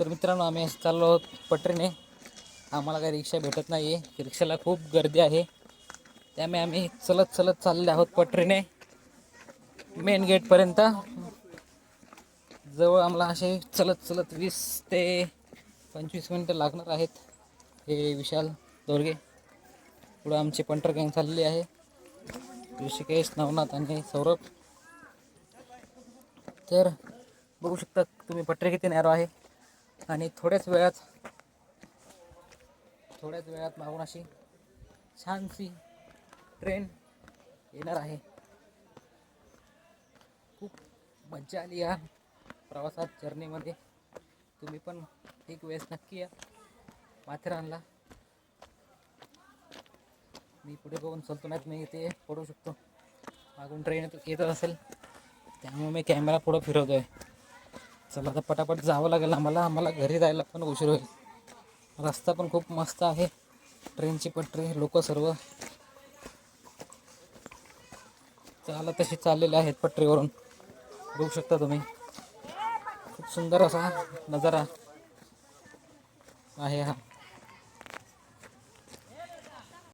तर मित्रांनो आम्ही चाललो आहोत पटरीने. आम्हाला काही रिक्षा भेटत नाही आहे, रिक्षाला खूप गर्दी आहे, त्यामुळे आम्ही चलत चलत चालले आहोत पटरीने मेन गेटपर्यंत. जवळ आम्हाला असे चलत चलत 20 ते 25 मिनटं लागणार आहेत. हे विशाल दोरगे पुढं आमची पंटर गँग चाललेली आहे, ऋषिकेश, नवनाथ आणि सौरभ. तर बघू शकता तुम्ही पटरी किती नॅरो आहे आणि थोड्याच वेळात मागून अशी छानशी ट्रेन येणार आहे. खूप मज्जा आली या प्रवासात, जर्नीमध्ये. तुम्ही पण एक वेळेस नक्की या माथेरानला. मी पुढे बघून चालतो, नाहीत मी इथे पडू शकतो. मागून ट्रेन येत असेल त्यामुळे मी कॅमेरा पुढं फिरवतो आहे. चला आता पटापट जावं लागेल आम्हाला घरी जायला पण उशीर होईल. रस्ता पण खूप मस्त आहे, ट्रेनची पटरी, लोक सर्व चालत तशी चाललेले आहेत पटरीवरून. बघू शकता तुम्ही, खूप सुंदर असा नजारा आहे हा.